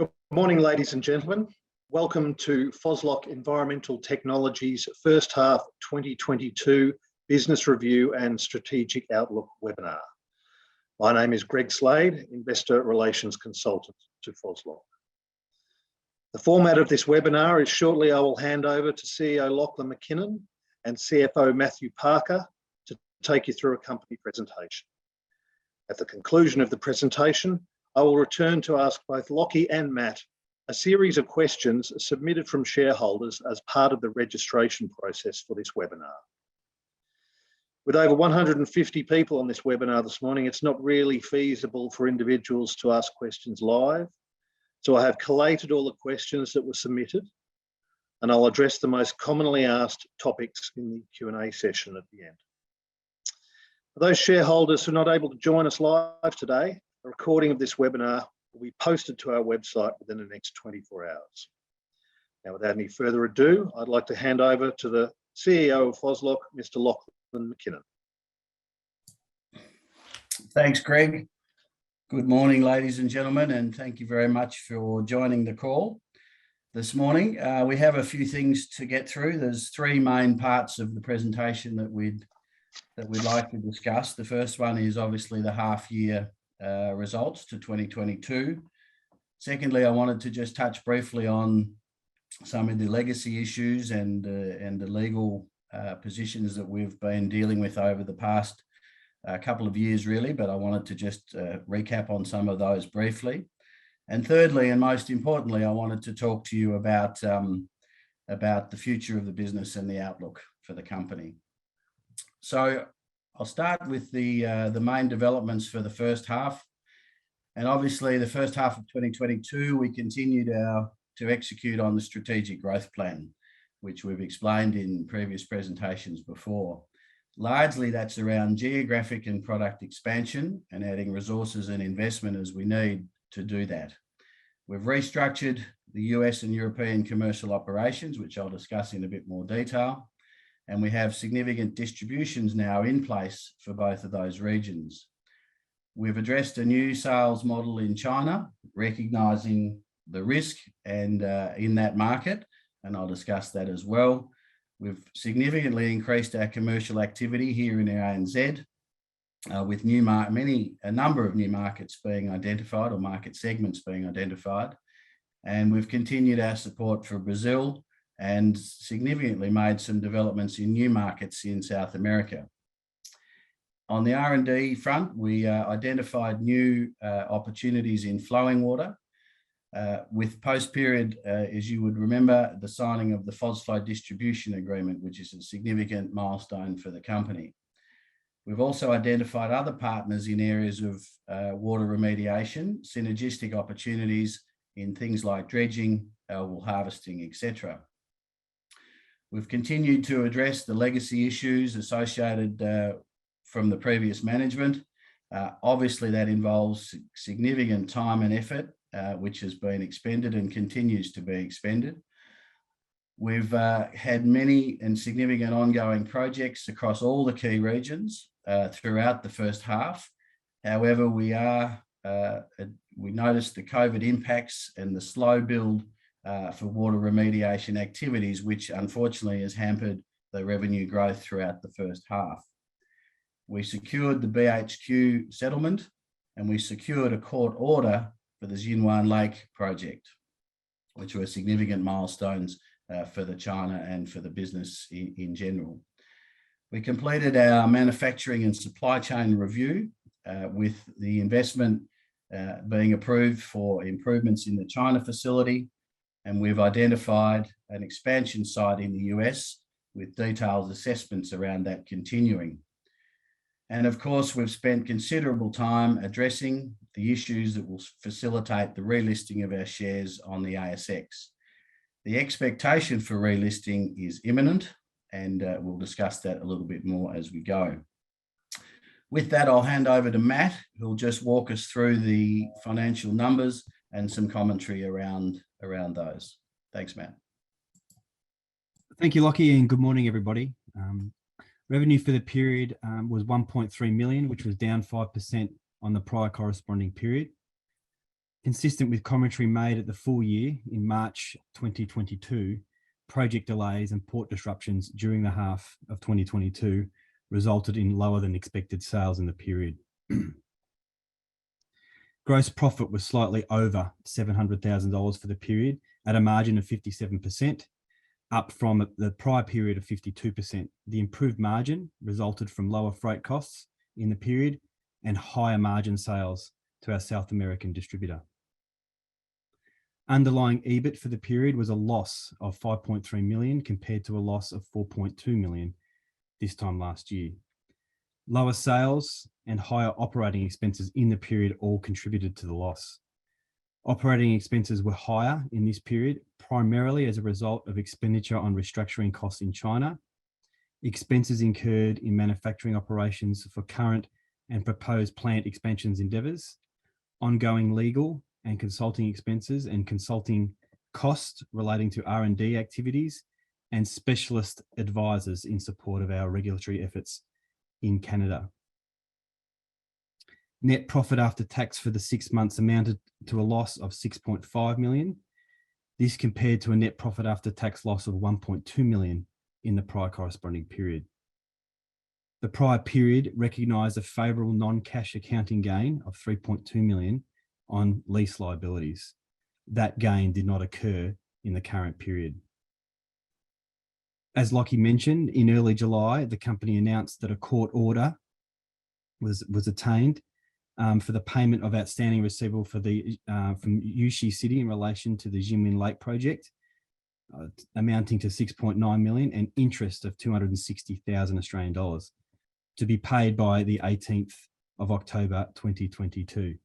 Good morning, ladies and gentlemen. Welcome to Phoslock Environmental Technologies first half 2022 Business Review and Strategic Outlook webinar. My name is Greg Slade, Investor Relations Consultant to Phoslock. The format of this webinar is shortly I will hand over to CEO Lachlan McKinnon and CFO Matthew Parker to take you through a company presentation. At the conclusion of the presentation, I will return to ask both Lockie and Matt a series of questions submitted from shareholders as part of the registration process for this webinar. With over 150 people on this webinar this morning, it's not really feasible for individuals to ask questions live. So I have collated all the questions that were submitted and I'll address the most commonly asked topics in the Q&A session at the end. For those shareholders who are not able to join us live today, a recording of this webinar will be posted to our website within the next 24 hours. Now, without any further ado, I'd like to hand over to the CEO of Phoslock, Mr. Lachlan McKinnon. Thanks, Greg. Good morning, ladies and gentlemen, and thank you very much for joining the call this morning. We have a few things to get through. There's three main parts of the presentation that we'd like to discuss. The first one is obviously the half-year results to 2022. Secondly, I wanted to just touch briefly on some of the legacy issues and the legal positions that we've been dealing with over the past couple of years, really, but I wanted to just recap on some of those briefly. And thirdly, and most importantly, I wanted to talk to you about the future of the business and the outlook for the company. So I'll start with the main developments for the first half. And obviously the first half of 2022, we continued to execute on the strategic growth plan, which we've explained in previous presentations before. Largely that's around geographic and product expansion and adding resources and investment as we need to do that. We've restructured the US and European commercial operations, which I'll discuss in a bit more detail. And we have significant distributions now in place for both of those regions. We've addressed a new sales model in China, recognizing the risk and in that market, and I'll discuss that as well. We've significantly increased our commercial activity here in our ANZ, with a number of new markets being identified, or market segments being identified. And we've continued our support for Brazil and significantly made some developments in new markets in South America. On the R&D front, we identified new opportunities in flowing water, with post-period, as you would remember, the signing of the Phosflow distribution agreement, which is a significant milestone for the company. We've also identified other partners in areas of water remediation, synergistic opportunities in things like dredging, algal harvesting, etc. We've continued to address the legacy issues associated from the previous management. Obviously, that involves significant time and effort, which has been expended and continues to be expended. We've had many and significant ongoing projects across all the key regions throughout the first half. However, we noticed the COVID impacts and the slow build for water remediation activities, which unfortunately has hampered the revenue growth throughout the first half. We secured the BHQ settlement and we secured a court order for the Jinwan Lake project, which were significant milestones for the China and for the business in general. We completed our manufacturing and supply chain review with the investment being approved for improvements in the China facility. And we've identified an expansion site in the US with detailed assessments around that continuing. And of course, we've spent considerable time addressing the issues that will facilitate the relisting of our shares on the ASX. The expectation for relisting is imminent, and we'll discuss that a little bit more as we go. With that, I'll hand over to Matt, who'll just walk us through the financial numbers and some commentary around those. Thanks, Matt. Thank you, Lockie, and good morning, everybody. Revenue for the period was 1.3 million, which was down 5% on the prior corresponding period. Consistent with commentary made at the full year in March 2022, project delays and port disruptions during the half of 2022 resulted in lower than expected sales in the period. Gross profit was slightly over $700,000 for the period at a margin of 57%, up from the prior period of 52%. The improved margin resulted from lower freight costs in the period and higher margin sales to our South American distributor. Underlying EBIT for the period was a loss of 5.3 million compared to a loss of 4.2 million this time last year. Lower sales and higher operating expenses in the period all contributed to the loss. Operating expenses were higher in this period, primarily as a result of expenditure on restructuring costs in China, expenses incurred in manufacturing operations for current and proposed plant expansions endeavours, ongoing legal and consulting expenses and consulting costs relating to R&D activities, and specialist advisors in support of our regulatory efforts in Canada. Net profit after tax for the 6 months amounted to a loss of 6.5 million. This compared to a net profit after tax loss of 1.2 million in the prior corresponding period. The prior period recognised a favourable non-cash accounting gain of 3.2 million on lease liabilities. That gain did not occur in the current period. As Lockie mentioned, in early July, the company announced that a court order was attained for the payment of outstanding receivable for the from Yushi City in relation to the Jinmin Lake project, amounting to 6.9 million and interest of 260,000 Australian dollars to be paid by the 18th of October 2022.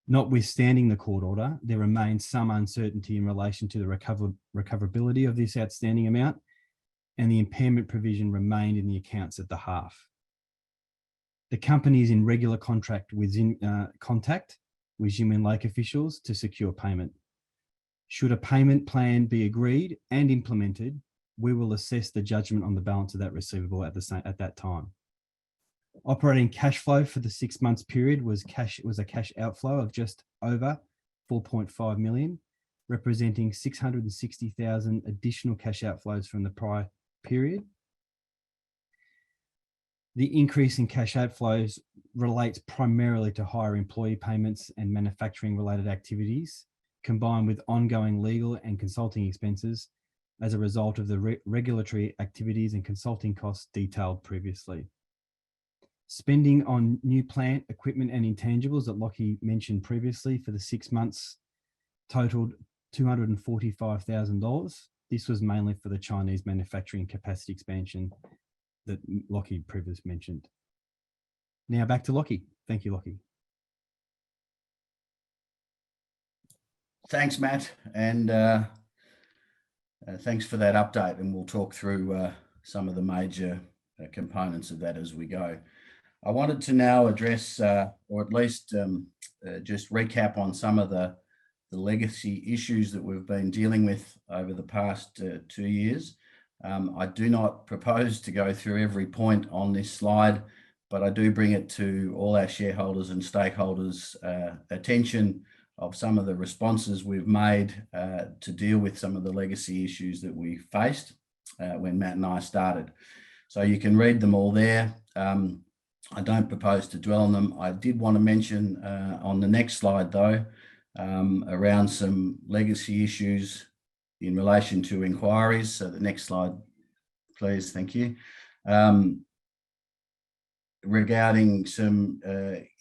Notwithstanding the court order, there remains some uncertainty in relation to the recoverability of this outstanding amount, and the impairment provision remained in the accounts at the half. The company is in regular contact with Jinmin Lake officials to secure payment. Should a payment plan be agreed and implemented, we will assess the judgment on the balance of that receivable at that time. Operating cash flow for the 6 months period was a cash outflow of just over 4.5 million, representing 660,000 additional cash outflows from the prior period. The increase in cash outflows relates primarily to higher employee payments and manufacturing related activities, combined with ongoing legal and consulting expenses as a result of the regulatory activities and consulting costs detailed previously. Spending on new plant, equipment and intangibles that Lockie mentioned previously for the 6 months totaled $245,000. This was mainly for the Chinese manufacturing capacity expansion that Lockie previously mentioned. Now back to Lockie. Thank you, Lockie. Thanks, Matt, and thanks for that update, and we'll talk through some of the major components of that as we go. I wanted to now address, or at least just recap on some of the legacy issues that we've been dealing with over the past 2 years. I do not propose to go through every point on this slide, but I do bring it to all our shareholders and stakeholders' attention of some of the responses we've made to deal with some of the legacy issues that we faced when Matt and I started. So you can read them all there. I don't propose to dwell on them. I did want to mention on the next slide, though, around some legacy issues in relation to enquiries. So the next slide, please. Thank you. Regarding some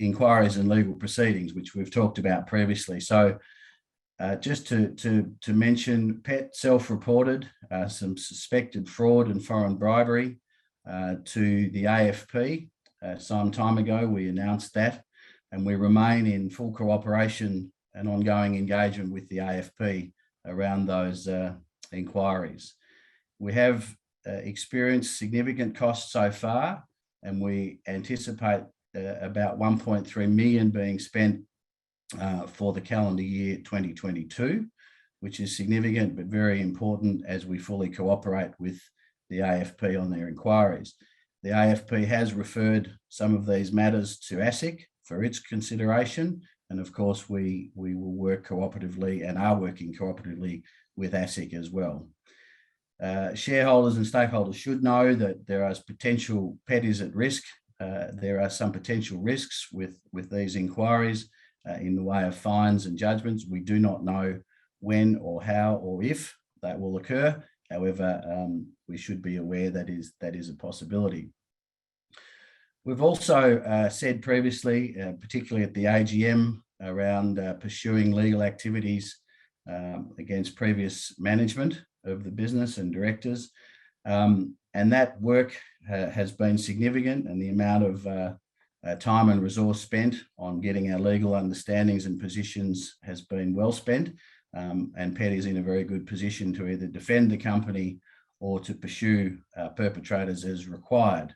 inquiries and legal proceedings, which we've talked about previously. So just to mention, PET self-reported some suspected fraud and foreign bribery to the AFP. Some time ago, we announced that, and we remain in full cooperation and ongoing engagement with the AFP around those inquiries. We have experienced significant costs so far, and we anticipate about 1.3 million being spent for the calendar year 2022, which is significant but very important as we fully cooperate with the AFP on their inquiries. The AFP has referred some of these matters to ASIC for its consideration, And of course, we will work cooperatively and are working cooperatively with ASIC as well. Shareholders and stakeholders should know that there are potential PET is at risk. There are some potential risks with these inquiries in the way of fines and judgments. We do not know when or how or if that will occur. However, we should be aware that is a possibility. We've also said previously, particularly at the AGM, around pursuing legal activities against previous management of the business and directors. And that work has been significant, and the amount of time and resource spent on getting our legal understandings and positions has been well spent. And PET is in a very good position to either defend the company or to pursue perpetrators as required.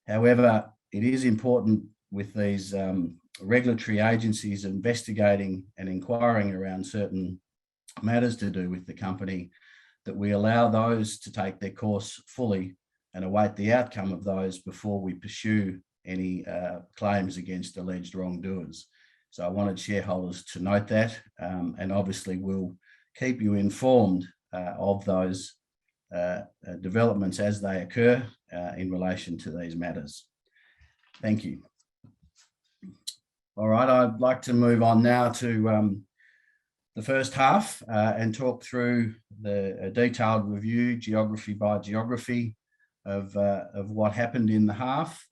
However, it is important with these regulatory agencies investigating and inquiring around certain matters to do with the company that we allow those to take their course fully and await the outcome of those before we pursue any claims against alleged wrongdoers. So I wanted shareholders to note that, and obviously we'll keep you informed of those developments as they occur in relation to these matters. Thank you. All right, I'd like to move on now to the first half and talk through a detailed review, geography by geography, of what happened in the half.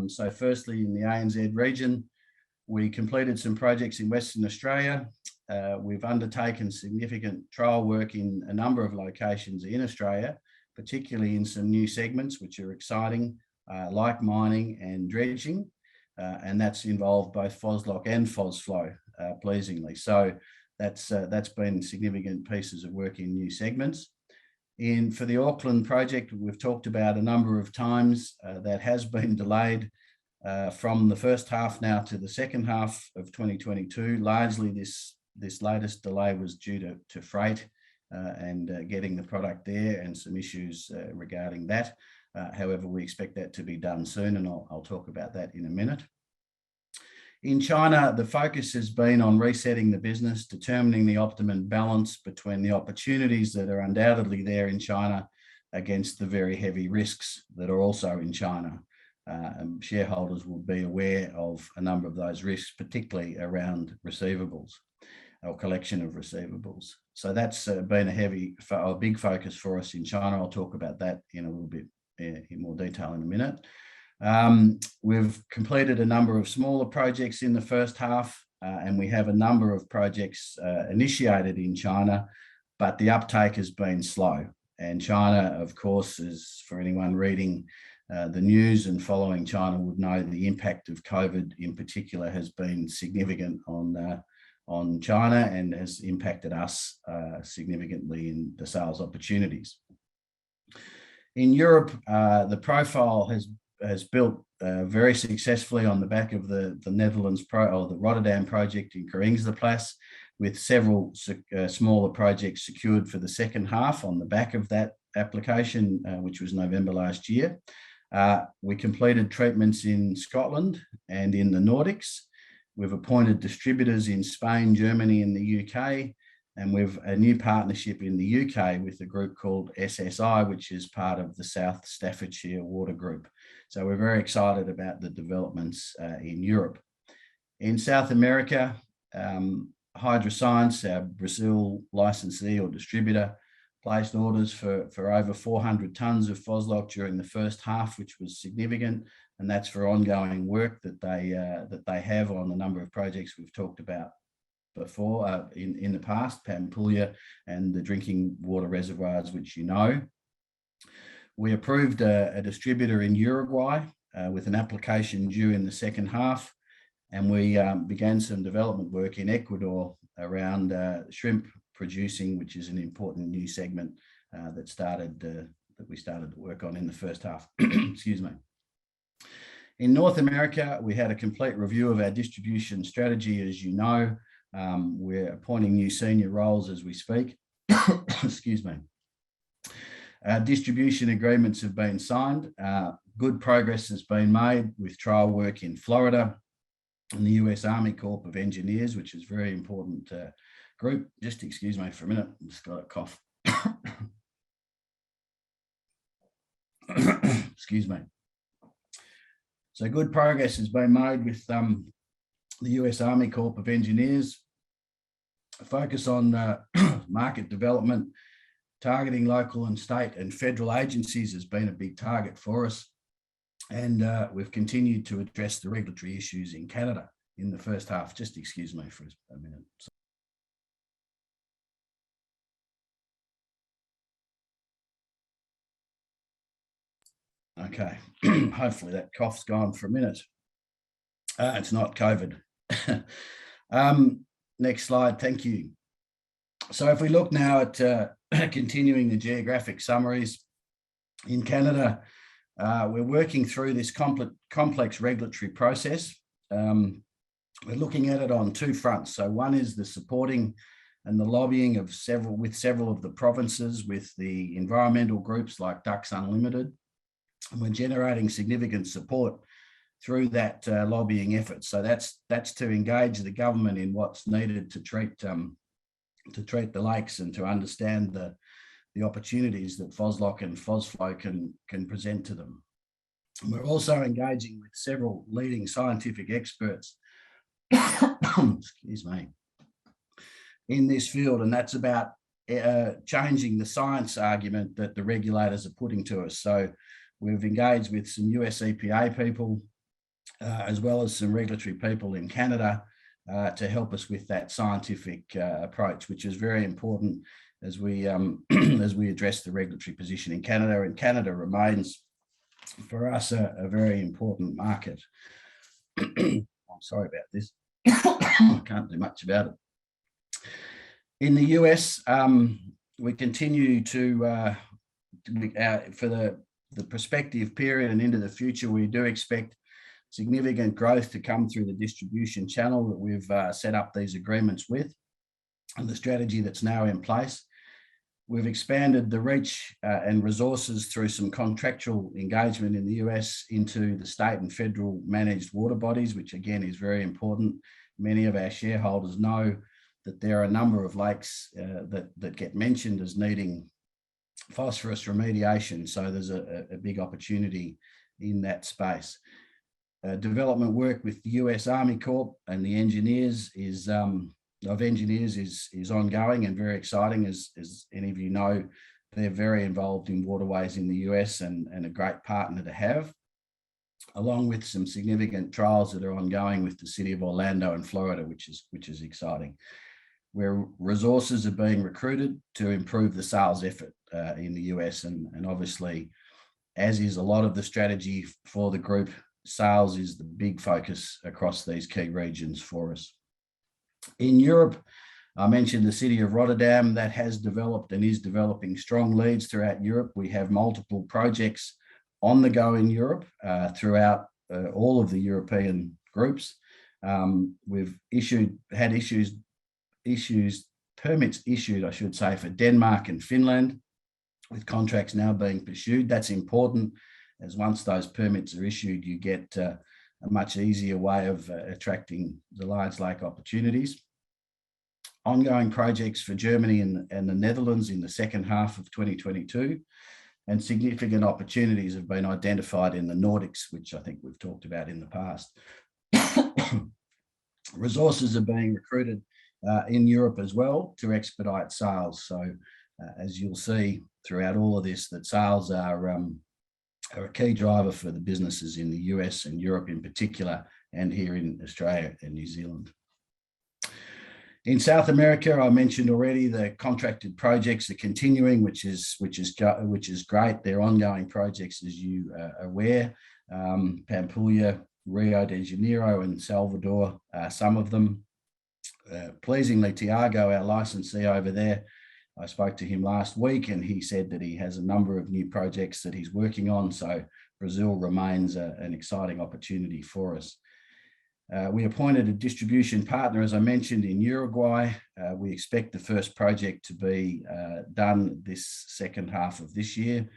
So firstly, in the ANZ region, we completed some projects in Western Australia. We've undertaken significant trial work in a number of locations in Australia, particularly in some new segments, which are exciting, like mining and dredging. And that's involved both Phoslock and Phosflow, pleasingly. So that's been significant pieces of work in new segments. For the Auckland project, we've talked about a number of times that has been delayed from the first half now to the second half of 2022. Largely, this latest delay was due to freight and getting the product there, and some issues regarding that. However, we expect that to be done soon, and I'll talk about that in a minute. In China, the focus has been on resetting the business, determining the optimum balance between the opportunities that are undoubtedly there in China against the very heavy risks that are also in China. Shareholders will be aware of a number of those risks, particularly around receivables or collection of receivables. So that's been a big focus for us in China. I'll talk about that in a little bit in more detail in a minute. We've completed a number of smaller projects in the first half, and we have a number of projects initiated in China, but the uptake has been slow. And China, of course, is, for anyone reading the news and following China would know, the impact of COVID in particular has been significant on China and has impacted us significantly in the sales opportunities. In Europe, the profile has built very successfully on the back of the Netherlands the Rotterdam project in Koningsdeplas, with several smaller projects secured for the second half on the back of that application, which was November last year. We completed treatments in Scotland and in the Nordics. We've appointed distributors in Spain, Germany, and the UK, and we've a new partnership in the UK with a group called SSI, which is part of the South Staffordshire Water Group. So we're very excited about the developments in Europe. In South America, Hydroscience, our Brazil licensee or distributor, placed orders for over 400 tonnes of Phoslock during the first half, which was significant, and that's for ongoing work that they have on a number of projects we've talked about before in the past, Pampulha and the drinking water reservoirs, which you know. We approved a distributor in Uruguay with an application due in the second half, and we began some development work in Ecuador around shrimp producing, which is an important new segment that we started to work on in the first half. Excuse me. In North America, we had a complete review of our distribution strategy. As you know, we're appointing new senior roles as we speak. Excuse me. Distribution agreements have been signed. Good progress has been made with trial work in Florida, and the US Army Corps of Engineers, which is a very important group. Just excuse me for a minute, I've just got a cough. Excuse me. So good progress has been made with the US Army Corps of Engineers. A focus on market development, targeting local and state and federal agencies has been a big target for us. And we've continued to address the regulatory issues in Canada in the first half. Just excuse me for a minute. Okay, hopefully that cough's gone for a minute. It's not COVID. Next slide, thank you. So if we look now at continuing the geographic summaries, in Canada, we're working through this complex regulatory process. We're looking at it on two fronts. So one is the supporting and the lobbying of several of the provinces with the environmental groups like Ducks Unlimited. And we're generating significant support through that lobbying effort. So that's to engage the government in what's needed to treat the lakes and to understand the opportunities that Phoslock and Phosflow can present to them. And we're also engaging with several leading scientific experts, excuse me, in this field, and that's about changing the science argument that the regulators are putting to us. So we've engaged with some US EPA people, as well as some regulatory people in Canada to help us with that scientific approach, which is very important as we as we address the regulatory position in Canada. And Canada remains, for us, a very important market. I'm sorry about this. I can't do much about it. In the US, we continue to, for the prospective period and into the future, we do expect significant growth to come through the distribution channel that we've set up these agreements with, and the strategy that's now in place. We've expanded the reach and resources through some contractual engagement in the US into the state and federal managed water bodies, which again is very important. Many of our shareholders know that there are a number of lakes that get mentioned as needing phosphorus remediation. So there's a big opportunity in that space. Development work with the US Army Corps and the engineers is ongoing and very exciting. As any of you know, they're very involved in waterways in the US and a great partner to have, along with some significant trials that are ongoing with the city of Orlando in Florida, which is exciting, where resources are being recruited to improve the sales effort in the US. And obviously, as is a lot of the strategy for the group, sales is the big focus across these key regions for us. In Europe, I mentioned the city of Rotterdam that has developed and is developing strong leads throughout Europe. We have multiple projects on the go in Europe throughout all of the European groups. We've permits issued, I should say, for Denmark and Finland, with contracts now being pursued. That's important, as once those permits are issued, you get a much easier way of attracting the large lake opportunities. Ongoing projects for Germany and the Netherlands in the second half of 2022, and significant opportunities have been identified in the Nordics, which I think we've talked about in the past. Resources are being recruited in Europe as well to expedite sales. So as you'll see throughout all of this, that sales are a key driver for the businesses in the US and Europe in particular, and here in Australia and New Zealand. In South America, I mentioned already the contracted projects are continuing, which is great. They're ongoing projects, as you are aware. Pampulha, Rio de Janeiro, and Salvador, some of them. Pleasingly, Tiago, our licensee over there, I spoke to him last week and he said that he has a number of new projects that he's working on. So Brazil remains an exciting opportunity for us. We appointed a distribution partner, as I mentioned, in Uruguay. We expect the first project to be done this second half of this year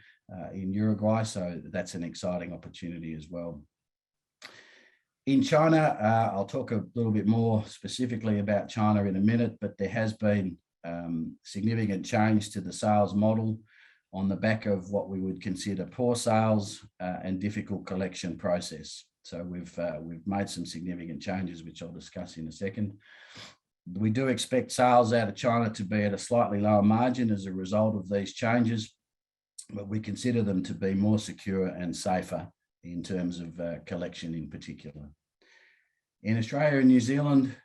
in Uruguay. So that's an exciting opportunity as well. In China, I'll talk a little bit more specifically about China in a minute, but there has been significant change to the sales model on the back of what we would consider poor sales and difficult collection process. So we've made some significant changes, which I'll discuss in a second. We do expect sales out of China to be at a slightly lower margin as a result of these changes, but we consider them to be more secure and safer in terms of collection in particular. In Australia and New Zealand,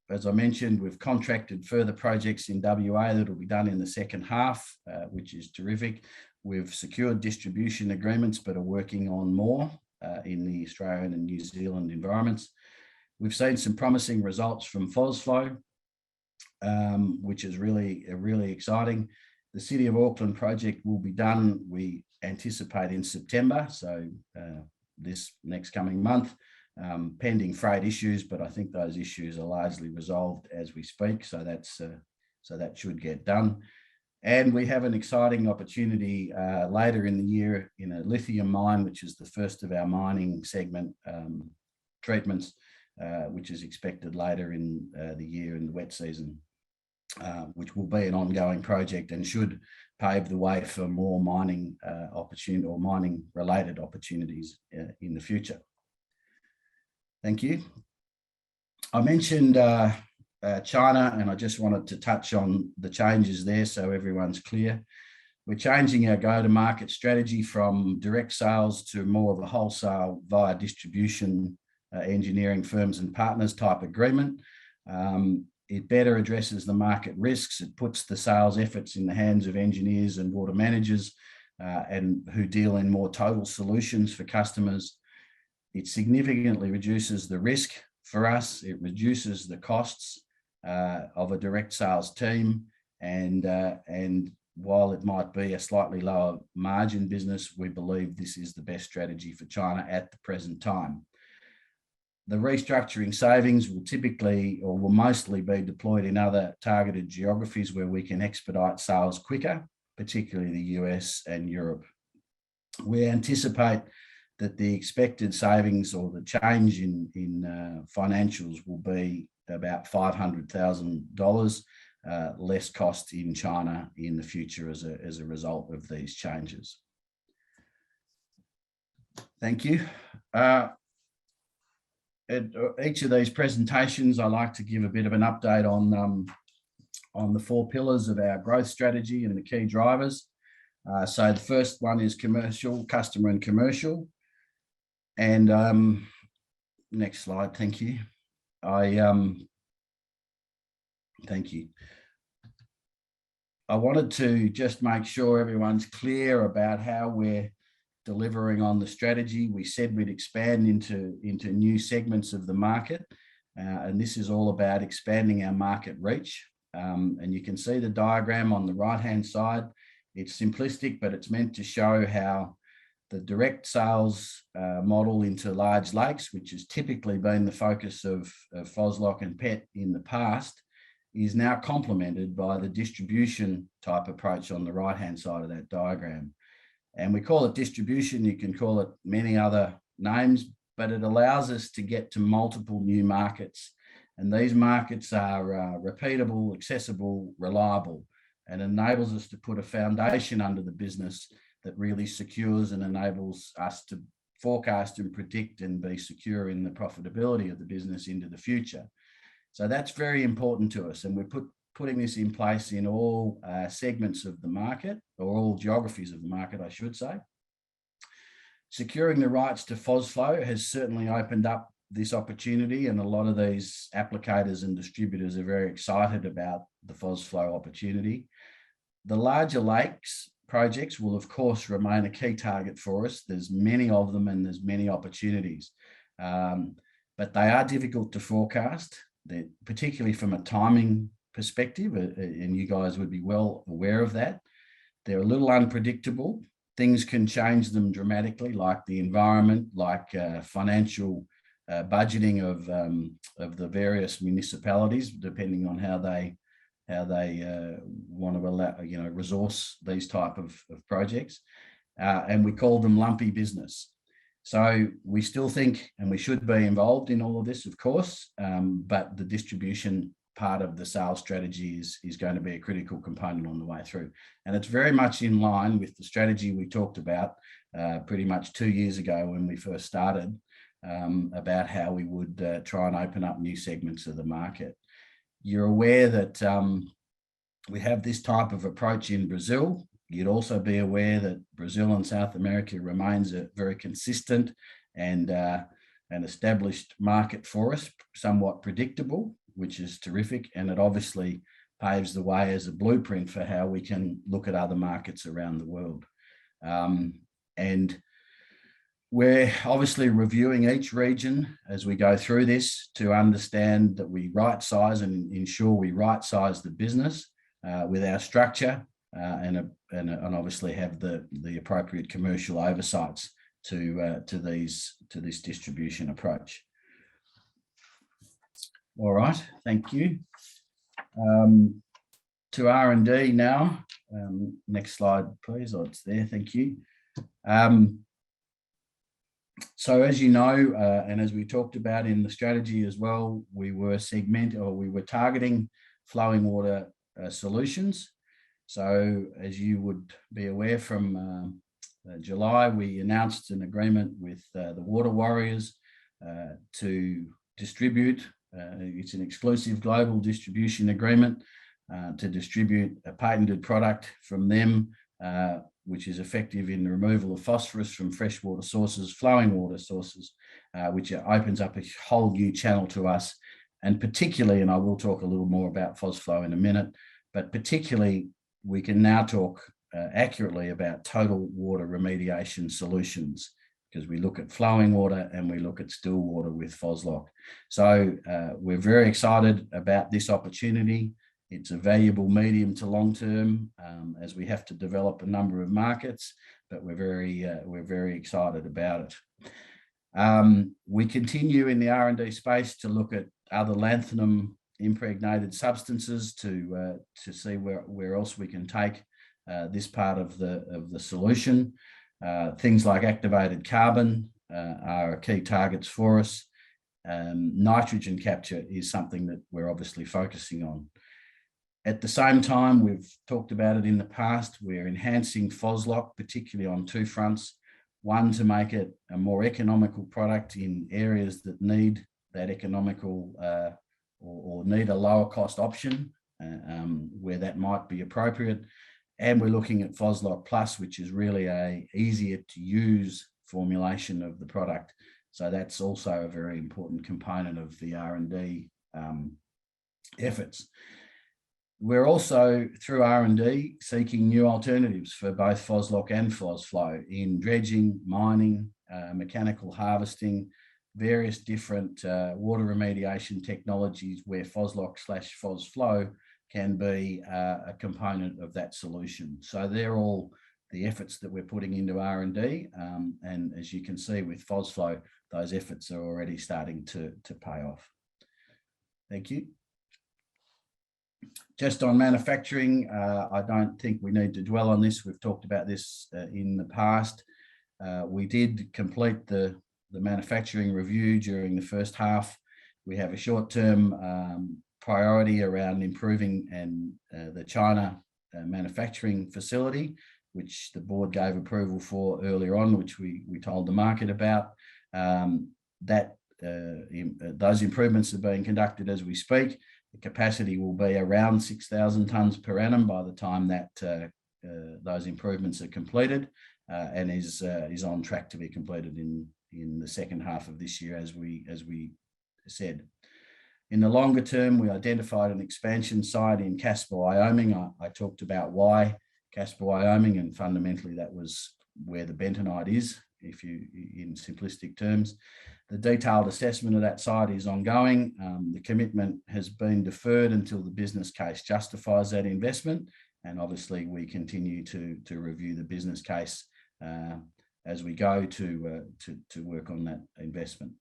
as I mentioned, we've contracted further projects in WA that will be done in the second half, which is terrific. We've secured distribution agreements, but are working on more in the Australian and New Zealand environments. We've seen some promising results from Phosflow, which is really exciting. The City of Auckland project will be done, we anticipate, in September, so this next coming month, pending freight issues, but I think those issues are largely resolved as we speak, so that should get done. And we have an exciting opportunity later in the year in a lithium mine, which is the first of our mining segment treatments, which is expected later in the year in the wet season, which will be an ongoing project and should pave the way for more mining opportunity or mining related opportunities in the future. Thank you. I mentioned China, and I just wanted to touch on the changes there so everyone's clear. We're changing our go-to-market strategy from direct sales to more of a wholesale via distribution, engineering firms and partners type agreement. It better addresses the market risks. It puts the sales efforts in the hands of engineers and water managers and who deal in more total solutions for customers. It significantly reduces the risk for us. It reduces the costs of a direct sales team. And while it might be a slightly lower margin business, we believe this is the best strategy for China at the present time. The restructuring savings will typically or will mostly be deployed in other targeted geographies where we can expedite sales quicker, particularly the US and Europe. We anticipate that the expected savings or the change in financials will be about $500,000 less cost in China in the future as a result of these changes. Thank you. At each of these presentations, I like to give a bit of an update on the 4 pillars of our growth strategy and the key drivers. So the first one is commercial, customer and commercial. And next slide, thank you. Thank you. I wanted to just make sure everyone's clear about how we're delivering on the strategy. We said we'd expand into new segments of the market, and this is all about expanding our market reach. And you can see the diagram on the right-hand side. It's simplistic, but it's meant to show how the direct sales model into large lakes, which has typically been the focus of Phoslock and PET in the past, is now complemented by the distribution type approach on the right-hand side of that diagram. And we call it distribution. You can call it many other names, but it allows us to get to multiple new markets. And these markets are repeatable, accessible, reliable, and enables us to put a foundation under the business that really secures and enables us to forecast and predict and be secure in the profitability of the business into the future. So that's very important to us. And we're putting this in place in all segments of the market, or all geographies of the market, I should say. Securing the rights to Phosflow has certainly opened up this opportunity, and a lot of these applicators and distributors are very excited about the Phosflow opportunity. The larger lakes projects will, of course, remain a key target for us. There's many of them and there's many opportunities, but they are difficult to forecast, particularly from a timing perspective, and you guys would be well aware of that. They're a little unpredictable. Things can change them dramatically, like the environment, like financial budgeting of the various municipalities, depending on how they want to allow, resource these type of projects, and we call them lumpy business. So we still think, and we should be involved in all of this, of course, but the distribution part of the sales strategy is going to be a critical component on the way through. And it's very much in line with the strategy we talked about pretty much 2 years ago when we first started, about how we would try and open up new segments of the market. You're aware that we have this type of approach in Brazil. You'd also be aware that Brazil and South America remains a very consistent and an established market for us, somewhat predictable, which is terrific. And it obviously paves the way as a blueprint for how we can look at other markets around the world. And we're obviously reviewing each region as we go through this to understand that we right size and ensure we right size the business with our structure and obviously have the appropriate commercial oversights to this distribution approach. All right, thank you. To R&D now. Next slide, please. Oh, it's there. Thank you. So as you know, and as we talked about in the strategy as well, we were targeting flowing water solutions. So as you would be aware, from July, we announced an agreement with the Water Warriors to distribute. It's an exclusive global distribution agreement to distribute a patented product from them, which is effective in the removal of phosphorus from freshwater sources, flowing water sources, which opens up a whole new channel to us. And particularly, and I will talk a little more about Phosflow in a minute, but particularly we can now talk accurately about total water remediation solutions, because we look at flowing water and we look at still water with Phoslock. So we're very excited about this opportunity. It's a valuable medium to long term as we have to develop a number of markets, but we're very excited about it. We continue in the R&D space to look at other lanthanum impregnated substances to see where else we can take this part of the solution. Things like activated carbon are key targets for us. Nitrogen capture is something that we're obviously focusing on. At the same time, we've talked about it in the past, we're enhancing Phoslock, particularly on two fronts. One, to make it a more economical product in areas that need that economical or need a lower cost option where that might be appropriate. And we're looking at Phoslock Plus, which is really a easier to use formulation of the product. So that's also a very important component of the R&D efforts. We're also, through R&D, seeking new alternatives for both Phoslock and Phosflow in dredging, mining, mechanical harvesting, various different water remediation technologies where Phoslock/Phosflow can be a component of that solution. So they're all the efforts that we're putting into R&D. And as you can see with Phosflow, those efforts are already starting to pay off. Thank you. Just on manufacturing, I don't think we need to dwell on this. We've talked about this in the past. We did complete the manufacturing review during the first half. We have a short-term priority around improving the China manufacturing facility, which the board gave approval for earlier on, which we told the market about. Those improvements are being conducted as we speak. The capacity will be around 6,000 tonnes per annum by the time that those improvements are completed, and is on track to be completed in the second half of this year, as we said. In the longer term, we identified an expansion site in Casper, Wyoming. I talked about why Casper, Wyoming, and fundamentally that was where the bentonite is, in simplistic terms. The detailed assessment of that site is ongoing. The commitment has been deferred until the business case justifies that investment. And obviously we continue to review the business case as we go to work on that investment.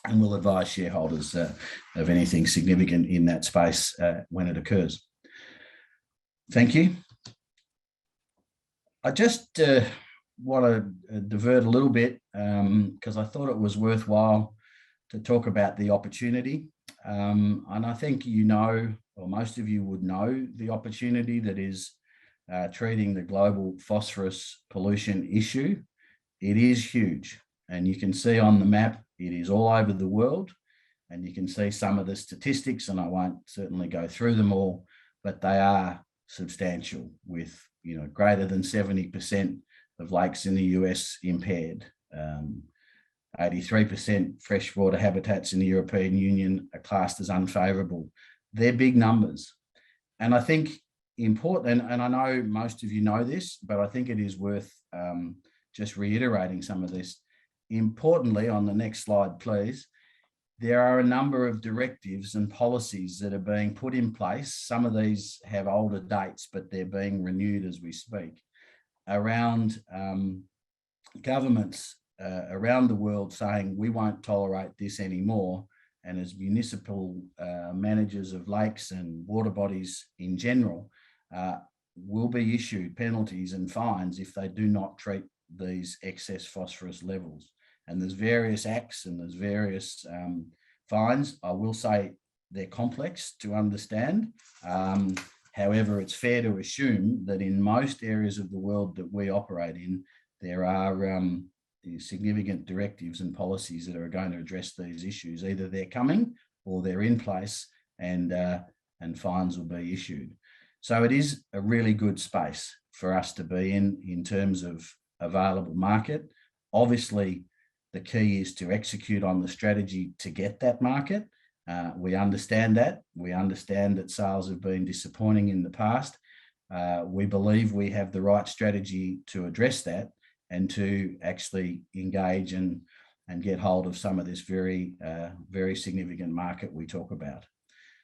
And we'll advise shareholders of anything significant in that space when it occurs. Thank you. I just want to divert a little bit because I thought it was worthwhile to talk about the opportunity. And I think or most of you would know, the opportunity that is treating the global phosphorus pollution issue. It is huge. And you can see on the map, it is all over the world. And you can see some of the statistics, and I won't certainly go through them all, but they are substantial, with greater than 70% of lakes in the US impaired. 83% freshwater habitats in the European Union are classed as unfavourable. They're big numbers. And I think important, and I know most of you know this, but I think it is worth just reiterating some of this. Importantly, on the next slide, please, there are a number of directives and policies that are being put in place. Some of these have older dates, but they're being renewed as we speak, around governments around the world saying we won't tolerate this anymore. And as municipal managers of lakes and water bodies in general, will be issued penalties and fines if they do not treat these excess phosphorus levels. And there's various acts and there's various fines. I will say they're complex to understand. However, it's fair to assume that in most areas of the world that we operate in, there are significant directives and policies that are going to address these issues. Either they're coming or they're in place, and fines will be issued. So it is a really good space for us to be in terms of available market. Obviously, the key is to execute on the strategy to get that market. We understand that. We understand that sales have been disappointing in the past. We believe we have the right strategy to address that and to actually engage and get hold of some of this very, very significant market we talk about.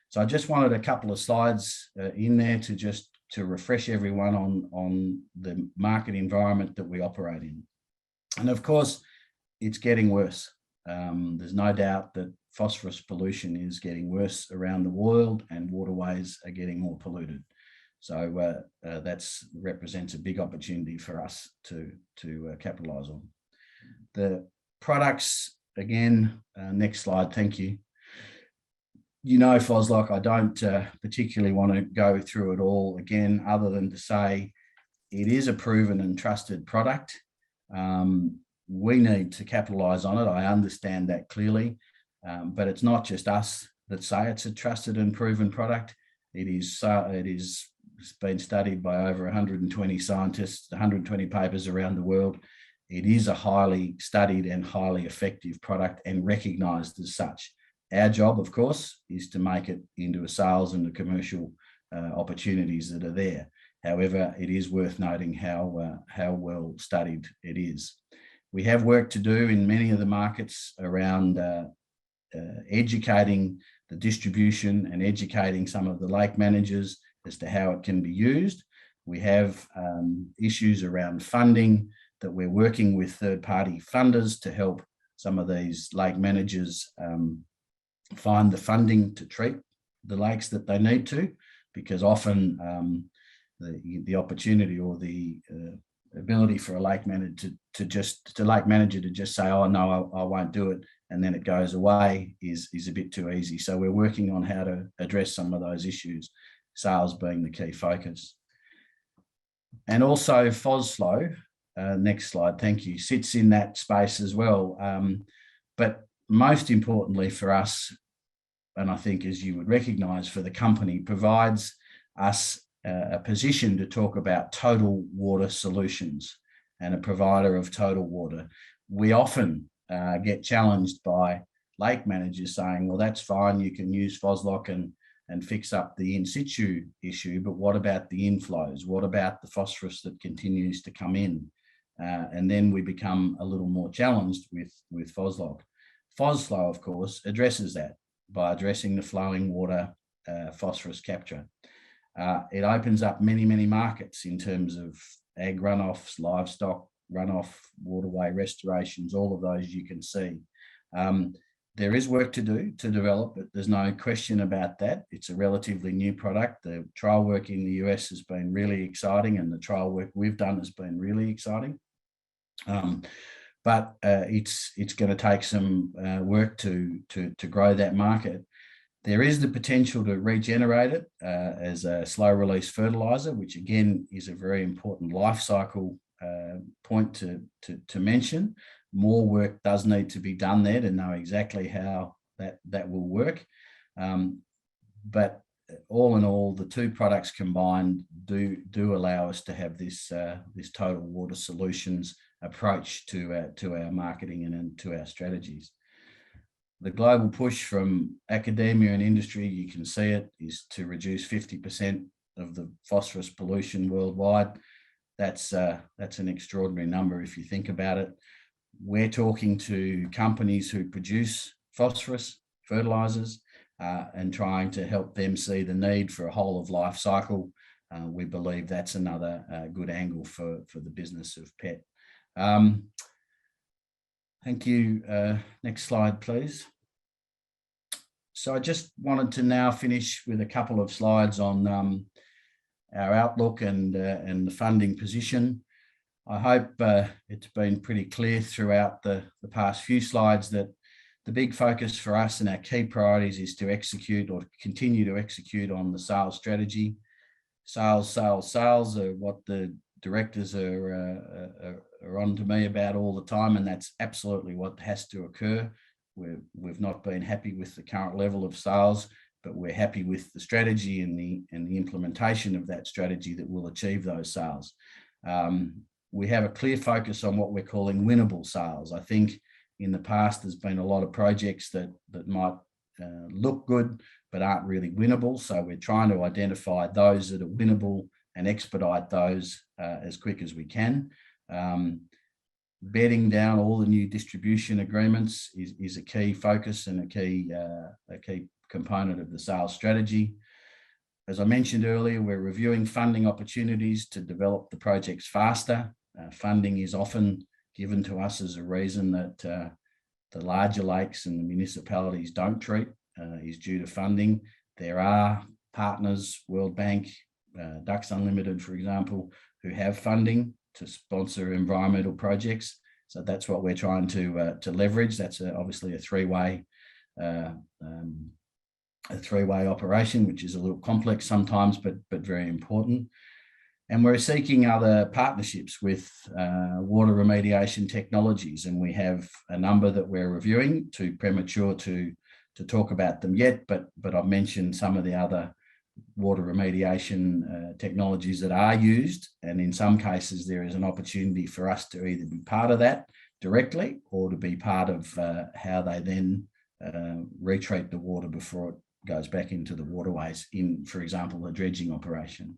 So I just wanted a couple of slides in there to refresh everyone on the market environment that we operate in. And of course, it's getting worse. There's no doubt that phosphorus pollution is getting worse around the world, and waterways are getting more polluted. So that represents a big opportunity for us to capitalise on. The products, again, next slide, thank you. Phoslock, I don't particularly want to go through it all again, other than to say it is a proven and trusted product. We need to capitalise on it. I understand that clearly, but it's not just us that say it's a trusted and proven product. It's been studied by over 120 scientists, 120 papers around the world. It is a highly studied and highly effective product and recognised as such. Our job, of course, is to make it into a sales and the commercial opportunities that are there. However, it is worth noting how well studied it is. We have work to do in many of the markets around educating the distribution and educating some of the lake managers as to how it can be used. We have issues around funding that we're working with third-party funders to help some of these lake managers find the funding to treat the lakes that they need to, because often the opportunity or the ability for a lake manager to just say, oh no, I won't do it, and then it goes away is a bit too easy. So we're working on how to address some of those issues, sales being the key focus. And also Phosflow, next slide, thank you, sits in that space as well. But most importantly for us, and I think as you would recognise for the company, provides us a position to talk about total water solutions and a provider of total water. We often get challenged by lake managers saying, well, that's fine, you can use Phoslock and fix up the in situ issue, but what about the inflows? What about the phosphorus that continues to come in? And then we become a little more challenged with Phoslock. Phosflow, of course, addresses that by addressing the flowing water phosphorus capture. It opens up many, many markets in terms of ag runoffs, livestock runoff, waterway restorations, all of those you can see. There is work to do to develop it. There's no question about that. It's a relatively new product. The trial work in the US has been really exciting, and the trial work we've done has been really exciting. But it's going to take some work to grow that market. There is the potential to regenerate it as a slow release fertilizer, which again is a very important life cycle point to mention. More work does need to be done there to know exactly how that will work. But all in all, the two products combined do allow us to have this total water solutions approach to our marketing and to our strategies. The global push from academia and industry, you can see it, is to reduce 50% of the phosphorus pollution worldwide. That's an extraordinary number if you think about it. We're talking to companies who produce phosphorus fertilizers and trying to help them see the need for a whole of life cycle. We believe that's another good angle for the business of PET. Thank you. Next slide, please. So I just wanted to now finish with a couple of slides on our outlook and the funding position. I hope it's been pretty clear throughout the past few slides that the big focus for us and our key priorities is to execute or continue to execute on the sales strategy. Sales are what the directors are on to me about all the time, and that's absolutely what has to occur. We've not been happy with the current level of sales, but we're happy with the strategy and the implementation of that strategy that will achieve those sales. We have a clear focus on what we're calling winnable sales. I think in the past there's been a lot of projects that might look good but aren't really winnable. So we're trying to identify those that are winnable and expedite those as quick as we can. Bedding down all the new distribution agreements is a key focus and a key component of the sales strategy. As I mentioned earlier, we're reviewing funding opportunities to develop the projects faster. Funding is often given to us as a reason that the larger lakes and the municipalities don't treat is due to funding. There are partners, World Bank, Ducks Unlimited, for example, who have funding to sponsor environmental projects. So that's what we're trying to leverage. That's obviously a three-way operation, which is a little complex sometimes, but very important. And we're seeking other partnerships with water remediation technologies, and we have a number that we're reviewing. Too premature to talk about them yet, but I've mentioned some of the other water remediation technologies that are used, and in some cases there is an opportunity for us to either be part of that directly or to be part of how they then retreat the water before it goes back into the waterways in, for example, a dredging operation.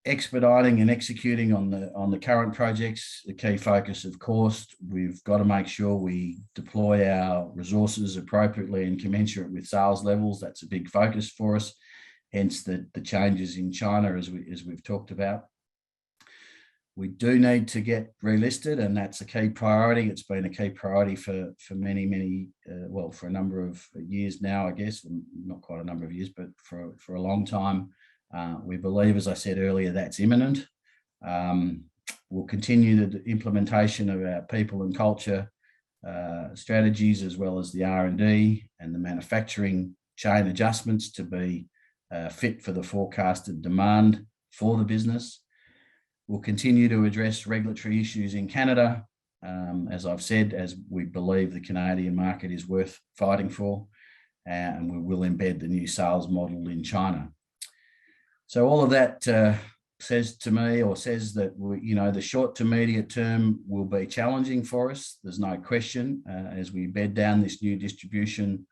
Expediting and executing on the current projects, the key focus, of course, we've got to make sure we deploy our resources appropriately and commensurate with sales levels. That's a big focus for us, hence the changes in China as we've talked about. We do need to get relisted, and that's a key priority. It's been a key priority for many, for a number of years now, I guess, not quite a number of years, but for a long time. We believe, as I said earlier, that's imminent. We'll continue the implementation of our people and culture strategies, as well as the R&D and the manufacturing chain adjustments to be fit for the forecasted demand for the business. We'll continue to address regulatory issues in Canada, as I've said, as we believe the Canadian market is worth fighting for, and we will embed the new sales model in China. So all of that says that the short to medium term will be challenging for us. There's no question as we bed down this new distribution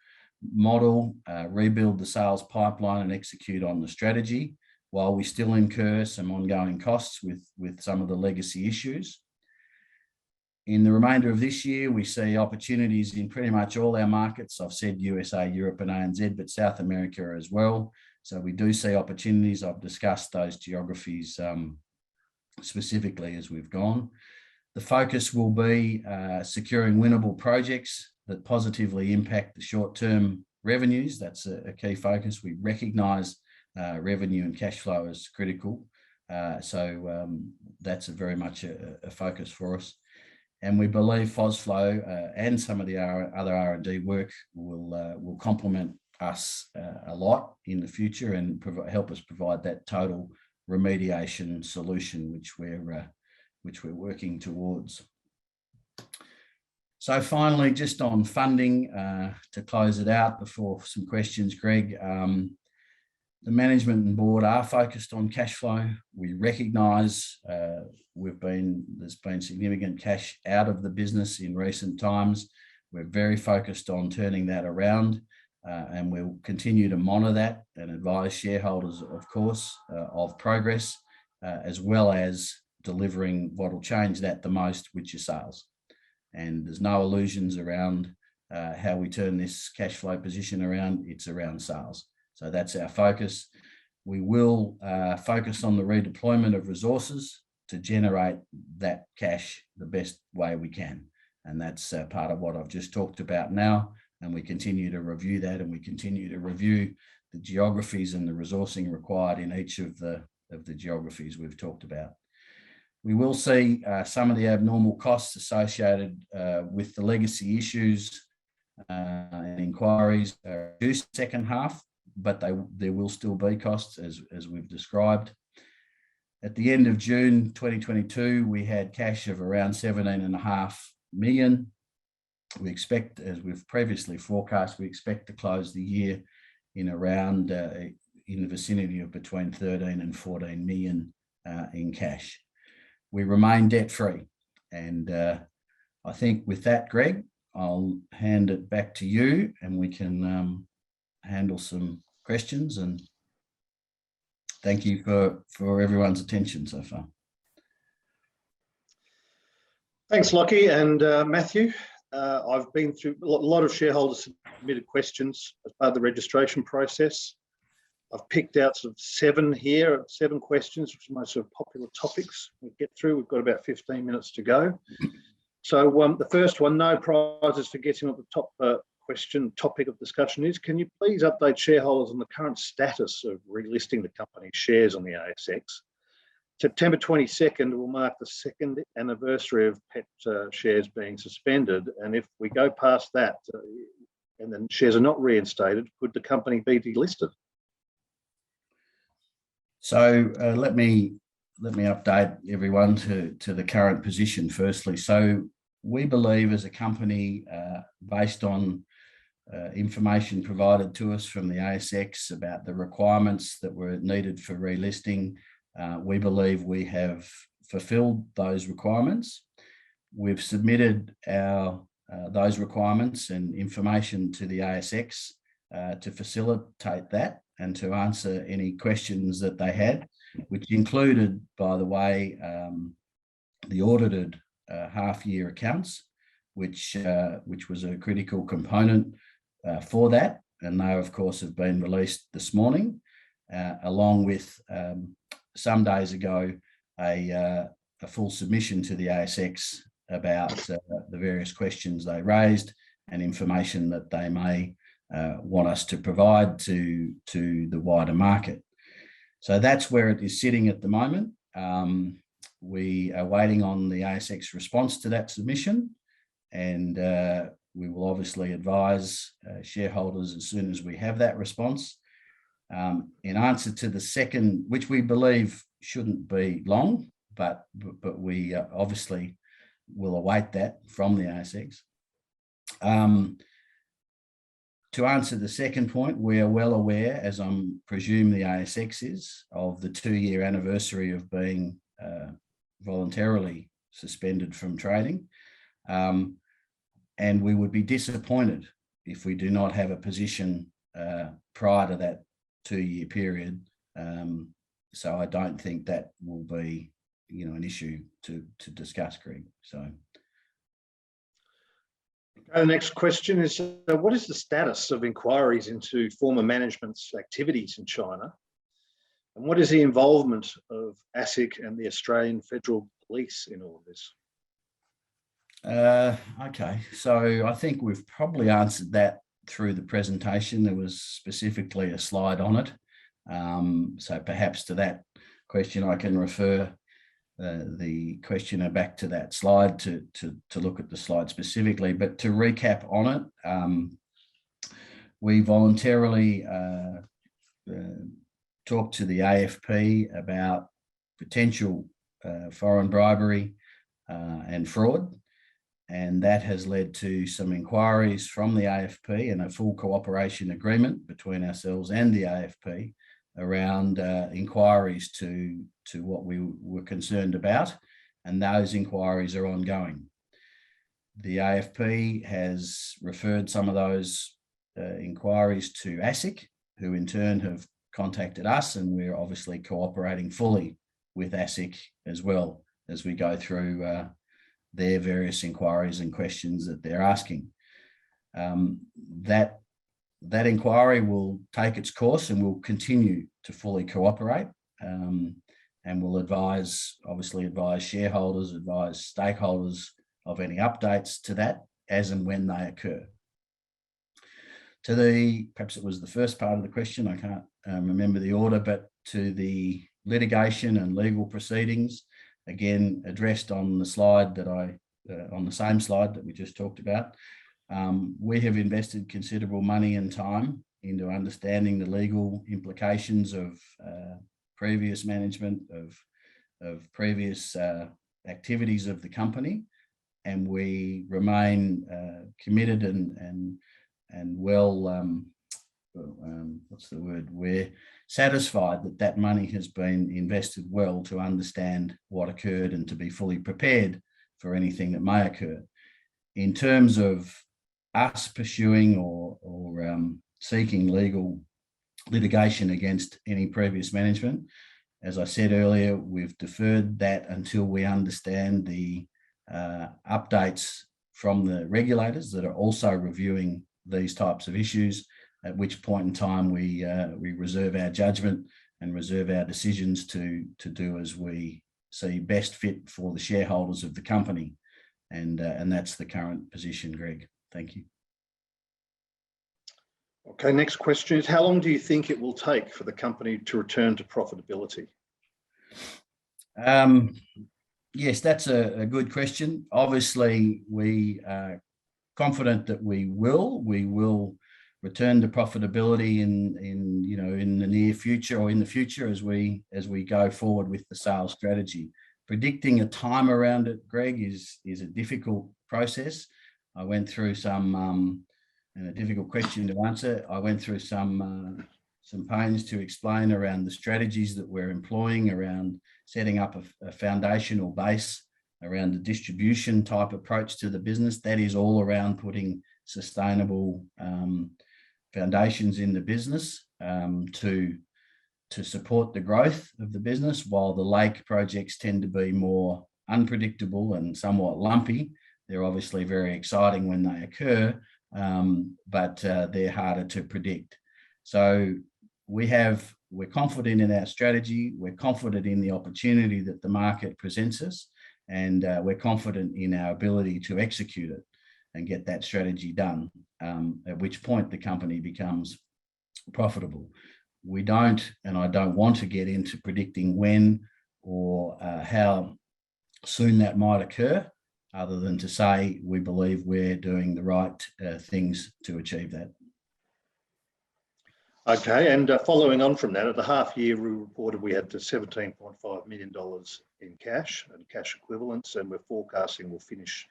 model, rebuild the sales pipeline and execute on the strategy, while we still incur some ongoing costs with some of the legacy issues. In the remainder of this year, we see opportunities in pretty much all our markets. I've said USA, Europe and ANZ, but South America as well. So we do see opportunities. I've discussed those geographies specifically as we've gone. The focus will be securing winnable projects that positively impact the short-term revenues. That's a key focus. We recognise revenue and cash flow as critical, That's very much a focus for us. And we believe Phosflow and some of the other R&D work will complement us a lot in the future and help us provide that total remediation solution which we're working towards. So finally, just on funding, to close it out before some questions, Greg, the management and board are focused on cash flow. We recognise there's been significant cash out of the business in recent times. We're very focused on turning that around, and we'll continue to monitor that and advise shareholders, of course, of progress, as well as delivering what will change that the most, which is sales. And there's no illusions around how we turn this cash flow position around. It's around sales. So that's our focus. We will focus on the redeployment of resources to generate that cash the best way we can. And that's part of what I've just talked about now. And we continue to review that, and we continue to review the geographies and the resourcing required in each of the geographies we've talked about. We will see some of the abnormal costs associated with the legacy issues and inquiries reduced second half, but there will still be costs as we've described. At the end of June 2022, we had cash of around 17.5 million. We expect, as we've previously forecast, we expect to close the year in around in the vicinity of between 13 and 14 million in cash. We remain debt-free. And I think with that, Greg, I'll hand it back to you, and we can handle some questions. And thank you for everyone's attention so far. Thanks, Lockie and Matthew. I've been through a lot of shareholders submitted questions as part of the registration process. I've picked out sort of 7 questions, which are my sort of popular topics we'll get through. We've got about 15 minutes to go. So the first one, no prizes for getting up the top topic of discussion is, can you please update shareholders on the current status of relisting the company's shares on the ASX? September 22nd will mark the 2nd anniversary of PET shares being suspended. And if we go past that and then shares are not reinstated, could the company be delisted? So let me update everyone to the current position firstly. So we believe as a company, based on information provided to us from the ASX about the requirements that were needed for relisting, we believe we have fulfilled those requirements. We've submitted those requirements and information to the ASX to facilitate that and to answer any questions that they had, which included, by the way, the audited half-year accounts, which was a critical component for that. And they, of course, have been released this morning, along with some days ago a full submission to the ASX about the various questions they raised and information that they may want us to provide to the wider market. So that's where it is sitting at the moment. We are waiting on the ASX response to that submission, and we will obviously advise shareholders as soon as we have that response. In answer to the second, which we believe shouldn't be long, but we obviously will await that from the ASX. To answer the second point, we are well aware, as I'm presume the ASX is, of the 2-year anniversary of being voluntarily suspended from trading. And we would be disappointed if we do not have a position prior to that 2-year period. So I don't think that will be, an issue to discuss, Greg. So. The next question is, what is the status of inquiries into former management's activities in China? And what is the involvement of ASIC and the Australian Federal Police in all of this? Okay, so I think we've probably answered that through the presentation. There was specifically a slide on it. So perhaps to that question, I can refer the questioner back to that slide to look at the slide specifically. But to recap on it, we voluntarily talked to the AFP about potential foreign bribery and fraud, and that has led to some inquiries from the AFP and a full cooperation agreement between ourselves and the AFP around inquiries to what we were concerned about, and those inquiries are ongoing. The AFP has referred some of those inquiries to ASIC, who in turn have contacted us, and we're obviously cooperating fully with ASIC as well as we go through their various inquiries and questions that they're asking. That inquiry will take its course and will continue to fully cooperate, and will obviously advise shareholders, advise stakeholders of any updates to that as and when they occur. Perhaps it was the first part of the question, I can't remember the order, but to the litigation and legal proceedings, again, addressed on the slide that on the same slide that we just talked about. We have invested considerable money and time into understanding the legal implications of previous management, of previous activities of the company, and we remain committed and well, we're satisfied that that money has been invested well to understand what occurred and to be fully prepared for anything that may occur. In terms of us pursuing or seeking legal litigation against any previous management, as I said earlier, we've deferred that until we understand the updates from the regulators that are also reviewing these types of issues, at which point in time we reserve our judgment and reserve our decisions to do as we see best fit for the shareholders of the company. And that's the current position, Greg. Thank you. Okay, next question is, how long do you think it will take for the company to return to profitability? Yes, that's a good question. Obviously, we are confident that we will return to profitability in the near future or in the future as we go forward with the sales strategy. Predicting a time around it, Greg, is a difficult process. I went through some and a difficult question to answer. I went through some pains to explain around the strategies that we're employing around setting up a foundational base around the distribution type approach to the business. That is all around putting sustainable foundations in the business to support the growth of the business, while the lake projects tend to be more unpredictable and somewhat lumpy. They're obviously very exciting when they occur, but they're harder to predict. So we're confident in our strategy, we're confident in the opportunity that the market presents us, and we're confident in our ability to execute it and get that strategy done, at which point the company becomes profitable. We don't, and I don't want to get into predicting when or how soon that might occur, other than to say we believe we're doing the right things to achieve that. Okay, and following on from that, at the half year we reported we had $17.5 million in cash and cash equivalents, and we're forecasting we'll finish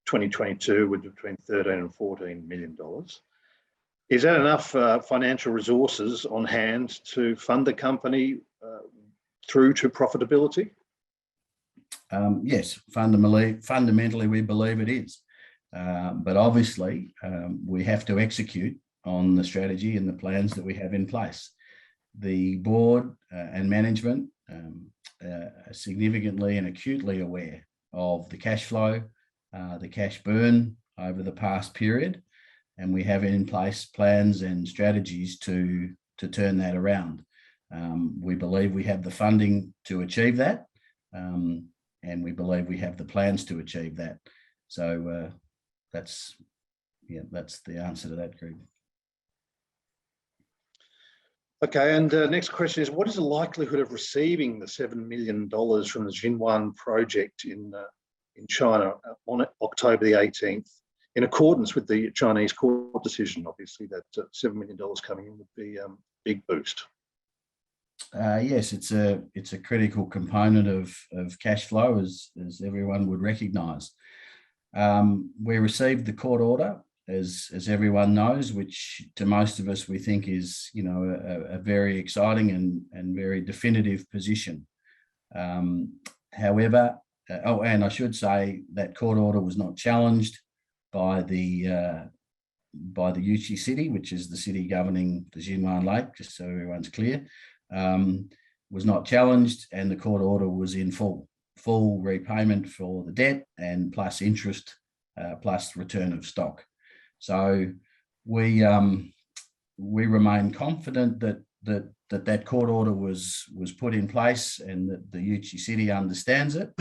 2022 with between $13 and $14 million. Is that enough financial resources on hand to fund the company through to profitability? Yes, fundamentally we believe it is. But obviously we have to execute on the strategy and the plans that we have in place. The board and management are significantly and acutely aware of the cash flow, the cash burn over the past period, and we have in place plans and strategies to turn that around. We believe we have the funding to achieve that, and we believe we have the plans to achieve that. So that's the answer to that, Greg. Okay, and next question is, what is the likelihood of receiving the $7 million from the Jinwan project in China on October the 18th, in accordance with the Chinese court decision? Obviously, that $7 million coming in would be a big boost. Yes, it's a critical component of cash flow, as everyone would recognise. We received the court order, as everyone knows, which to most of us we think is, you know, a very exciting and very definitive position. However, and I should say that court order was not challenged by the Yuchi city, which is the city governing the Jinwan Lake, just so everyone's clear, was not challenged, and the court order was in full repayment for the debt and plus interest, plus return of stock. So we remain confident that court order was put in place and that the Yuchi city understands it.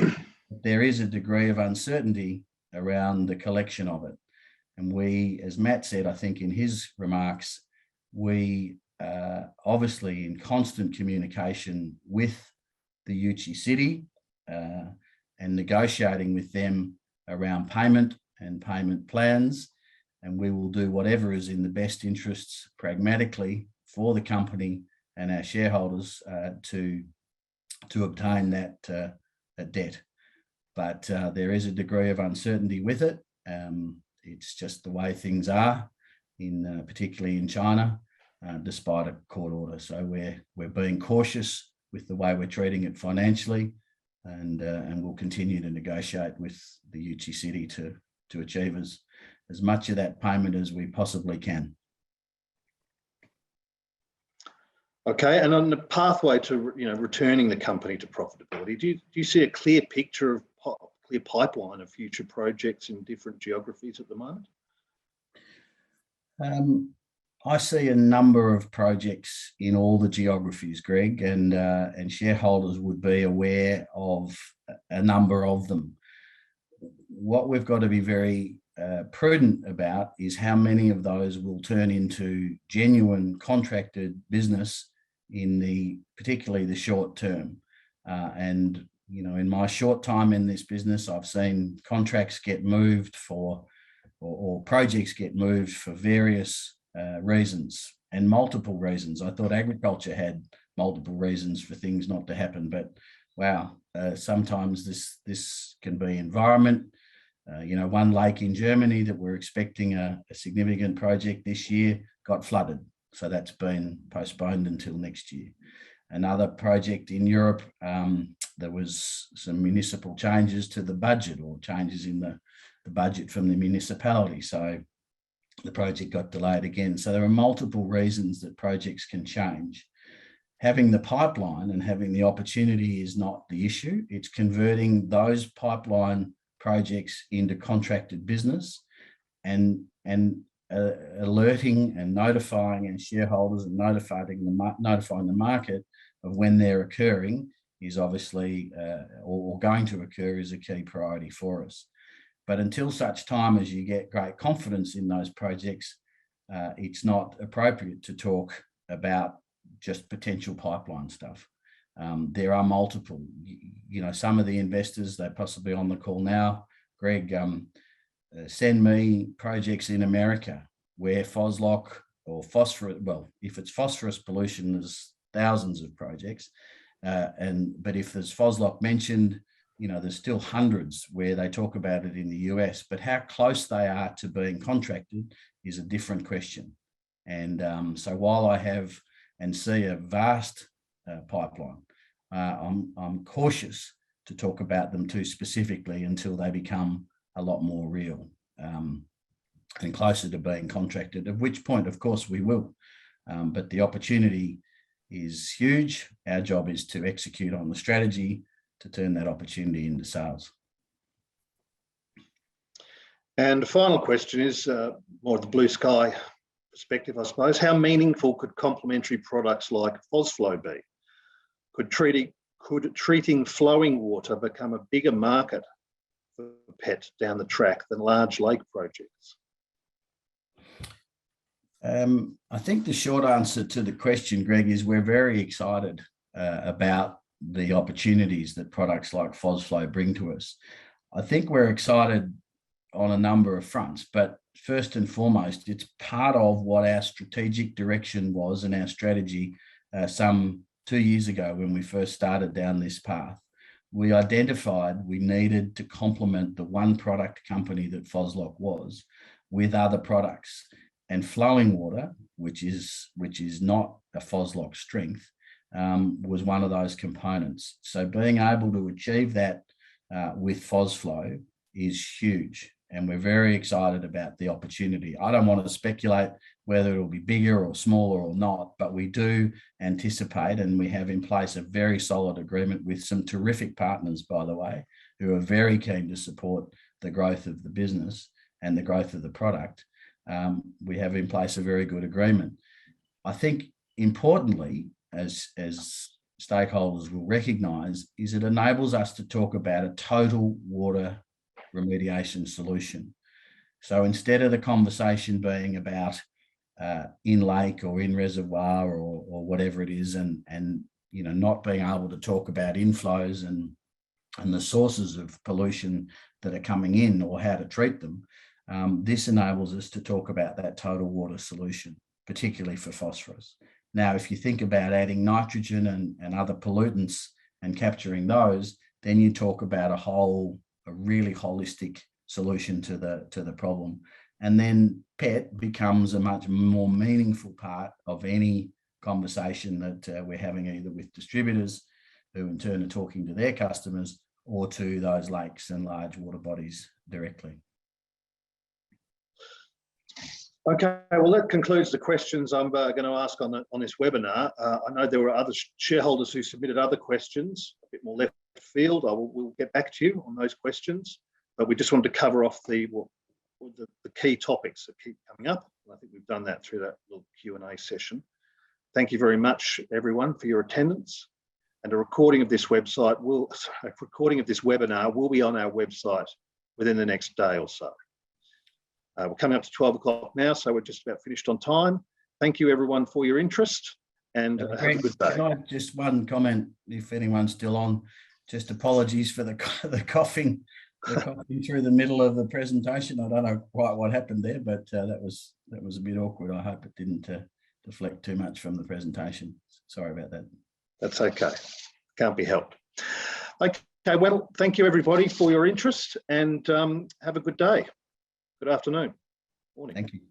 There is a degree of uncertainty around the collection of it. And we, as Matt said, I think in his remarks, we obviously in constant communication with the Yuchi city and negotiating with them around payment and payment plans. And we will do whatever is in the best interests pragmatically for the company and our shareholders to obtain that debt. But there is a degree of uncertainty with it. It's just the way things are, particularly in China, despite a court order. So we're being cautious with the way we're treating it financially, and we'll continue to negotiate with the Yuchi city to achieve as much of that payment as we possibly can. Okay, and on the pathway to returning the company to profitability, do you see a clear picture of clear pipeline of future projects in different geographies at the moment? I see a number of projects in all the geographies, Greg, and shareholders would be aware of a number of them. What we've got to be very prudent about is how many of those will turn into genuine contracted business in particularly the short term. And in my short time in this business, I've seen contracts get moved or projects get moved for various reasons and multiple reasons. I thought agriculture had multiple reasons for things not to happen, but wow, sometimes this can be environment. One lake in Germany that we're expecting a significant project this year got flooded. So that's been postponed until next year. Another project in Europe, there was some municipal changes to the budget or changes in the budget from the municipality. So the project got delayed again. So there are multiple reasons that projects can change. Having the pipeline and having the opportunity is not the issue. It's converting those pipeline projects into contracted business and alerting and notifying and shareholders and notifying the market of when they're occurring is obviously or going to occur is a key priority for us. But until such time as you get great confidence in those projects, it's not appropriate to talk about just potential pipeline stuff. There are multiple, some of the investors, they're possibly on the call now, Greg, send me projects in America where Phoslock or phosphorus, well, if it's phosphorus pollution, there's thousands of projects. But if there's Phoslock mentioned, there's still hundreds where they talk about it in the US, but how close they are to being contracted is a different question. And so while I have and see a vast pipeline, I'm cautious to talk about them too specifically until they become a lot more real and closer to being contracted, at which point, of course, we will. But the opportunity is huge. Our job is to execute on the strategy to turn that opportunity into sales. And the final question is more of the blue sky perspective, I suppose. How meaningful could complementary products like Phosflow be? Could treating flowing water become a bigger market for PET down the track than large lake projects? I think the short answer to the question, Greg, is we're very excited about the opportunities that products like Phosflow bring to us. I think we're excited on a number of fronts, but first and foremost, it's part of what our strategic direction was and our strategy some 2 years ago when we first started down this path. We identified we needed to complement the one product company that Phoslock was with other products, and flowing water, which is not a Phoslock strength, was one of those components. So being able to achieve that with Phosflow is huge, and we're very excited about the opportunity. I don't want to speculate whether it'll be bigger or smaller or not, but we do anticipate, and we have in place a very solid agreement with some terrific partners, by the way, who are very keen to support the growth of the business and the growth of the product. We have in place a very good agreement. I think importantly, as stakeholders will recognise, is it enables us to talk about a total water remediation solution. So instead of the conversation being about in lake or in reservoir or whatever it is, and not being able to talk about inflows and the sources of pollution that are coming in or how to treat them, this enables us to talk about that total water solution, particularly for phosphorus. Now, if you think about adding nitrogen and other pollutants and capturing those, then you talk about a really holistic solution to the problem. And then PET becomes a much more meaningful part of any conversation that we're having, either with distributors who in turn are talking to their customers or to those lakes and large water bodies directly. Okay, well, that concludes the questions I'm going to ask on this webinar. I know there were other shareholders who submitted other questions, a bit more left field. We'll get back to you on those questions, but we just wanted to cover off the key topics that keep coming up. I think we've done that through that little Q&A session. Thank you very much, everyone, for your attendance. And a recording of this webinar will be on our website within the next day or so. We're coming up to 12 o'clock now, so we're just about finished on time. Thank you, everyone, for your interest, and have a good day. Can I just one comment, if anyone's still on? Just apologies for the coughing, through the middle of the presentation. I don't know quite what happened there, but that was a bit awkward. I hope it didn't deflect too much from the presentation. Sorry about that. That's okay. Can't be helped. Okay, well, thank you, everybody, for your interest, and have a good day. Good afternoon. Morning. Thank you.